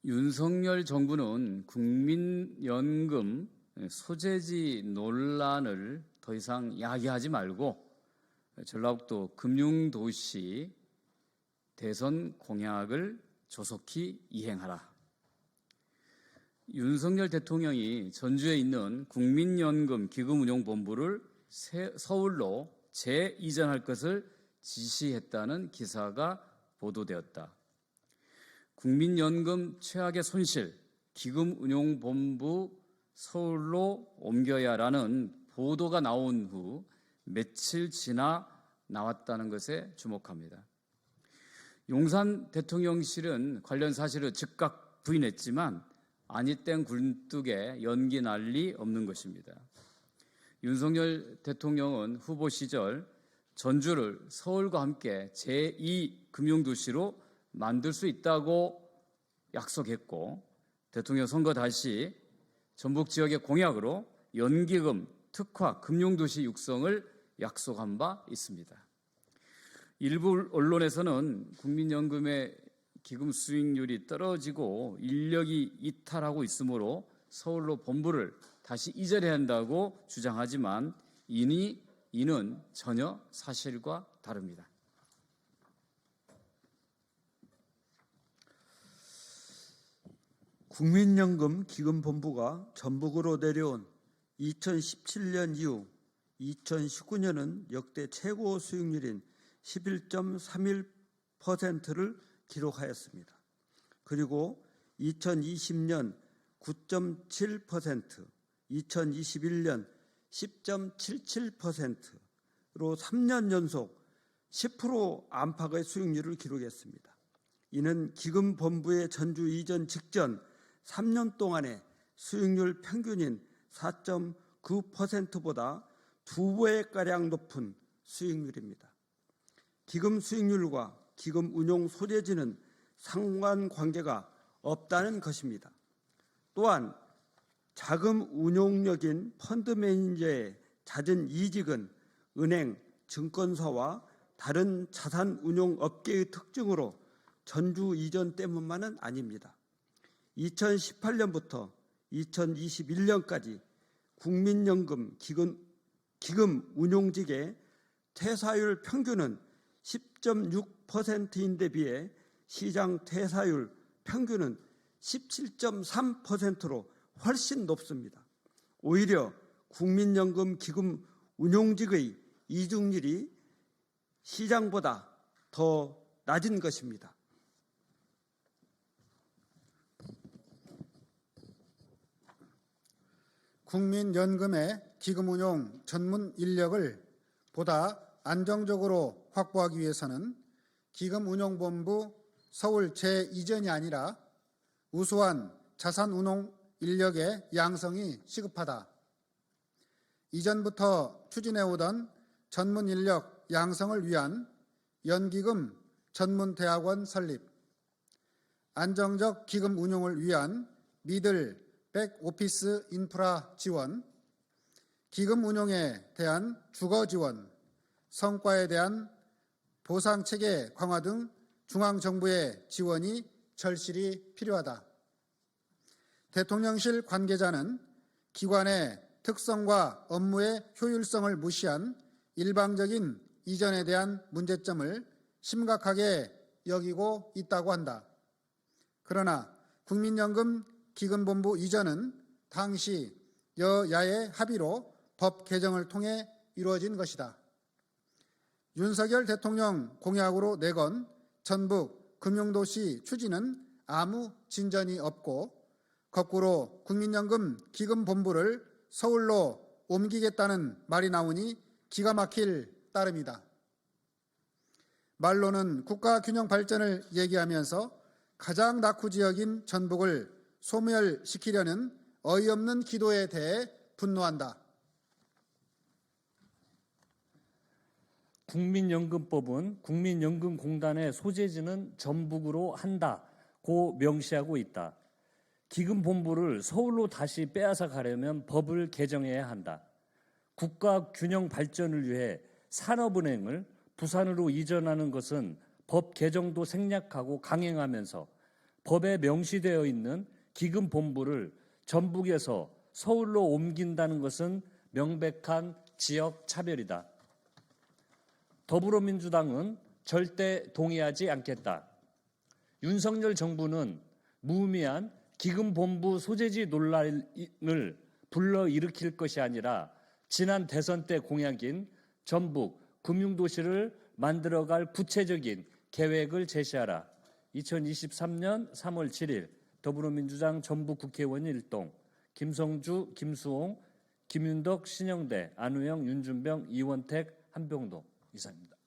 윤석열 정부는 국민연금 소재지 논란을 더 이상 야기하지 말고 전라북도 금융도시 대선 공약을 조속히 이행하라. 윤석열 대통령이 전주에 있는 국민연금 기금운용본부를 서울로 재이전할 것을 지시했다는 기사가 보도되었다. 국민연금 최악의 손실, 기금운용본부 서울로 옮겨야라는 보도가 나온 후 며칠 지나 나왔다는 것에 주목합니다. 용산 대통령실은 관련 사실을 즉각 부인했지만 아니땡 굴뚝에 연기 날 리 없는 것입니다. 윤석열 대통령은 후보 시절 전주를 서울과 함께 제2금융도시로 만들 수 있다고 약속했고, 대통령 선거 당시 전북 지역의 공약으로 연기금 특화 금융도시 육성을 약속한 바 있습니다. 일부 언론에서는 국민연금의 기금 수익률이 떨어지고 인력이 이탈하고 있으므로 서울로 본부를 다시 이전해야 한다고 주장하지만 이는 전혀 사실과 다릅니다. 국민연금 기금본부가 전북으로 내려온 2017년 이후 2019년은 역대 최고 수익률인 11.31%를 기록하였습니다. 그리고 2020년 9.7%, 2021년 10.77%로 3년 연속 10% 안팎의 수익률을 기록했습니다. 이는 기금본부의 전주 이전 직전 3년 동안의 수익률 평균인 4.9%보다 2배가량 높은 수익률입니다. 기금 수익률과 기금 운용 소재지는 상관관계가 없다는 것입니다. 또한 자금 운용력인 펀드 매니저의 잦은 이직은 은행, 증권사와 다른 자산 운용 업계의 특징으로 전주 이전 때문만은 아닙니다. 2018년부터 2021년까지 국민연금 기금 운용직의 퇴사율 평균은 10.6%인데 비해 시장 퇴사율 평균은 17.3%로 훨씬 높습니다. 오히려 국민연금 기금 운용직의 이직률이 시장보다 더 낮은 것입니다. 국민연금의 기금운용 전문 인력을 보다 안정적으로 확보하기 위해서는 기금운용본부 서울 제2전이 아니라 우수한 자산운용 인력의 양성이 시급하다. 이전부터 추진해오던 전문 인력 양성을 위한 연기금 전문대학원 설립, 안정적 기금 운용을 위한 미들 백오피스 인프라 지원, 기금 운용에 대한 주거 지원, 성과에 대한 보상체계 강화 등 중앙정부의 지원이 절실히 필요하다. 대통령실 관계자는 기관의 특성과 업무의 효율성을 무시한 일방적인 이전에 대한 문제점을 심각하게 여기고 있다고 한다. 그러나 국민연금 기금본부 이전은 당시 여야의 합의로 법 개정을 통해 이루어진 것이다. 윤석열 대통령 공약으로 내건 전북 금융도시 추진은 아무 진전이 없고 거꾸로 국민연금 기금본부를 서울로 옮기겠다는 말이 나오니 기가 막힐 따름이다. 말로는 국가균형 발전을 얘기하면서 가장 낙후 지역인 전북을 소멸시키려는 어이없는 기도에 대해 분노한다. 국민연금법은 국민연금공단의 소재지는 전북으로 한다고 명시하고 있다. 기금본부를 서울로 다시 빼앗아 가려면 법을 개정해야 한다. 국가균형 발전을 위해 산업은행을 부산으로 이전하는 것은 법 개정도 생략하고 강행하면서 법에 명시되어 있는 기금본부를 전북에서 서울로 옮긴다는 것은 명백한 지역 차별이다. 더불어민주당은 절대 동의하지 않겠다. 윤석열 정부는 무의미한 기금본부 소재지 논란을 불러일으킬 것이 아니라 지난 대선 때 공약인 전북 금융도시를 만들어갈 구체적인 계획을 제시하라. 2023년 3월 7일 더불어민주당 전북 국회의원 일동 김성주, 김수홍, 김윤덕, 신영대, 안우영, 윤준병, 이원택, 한병도 이사입니다.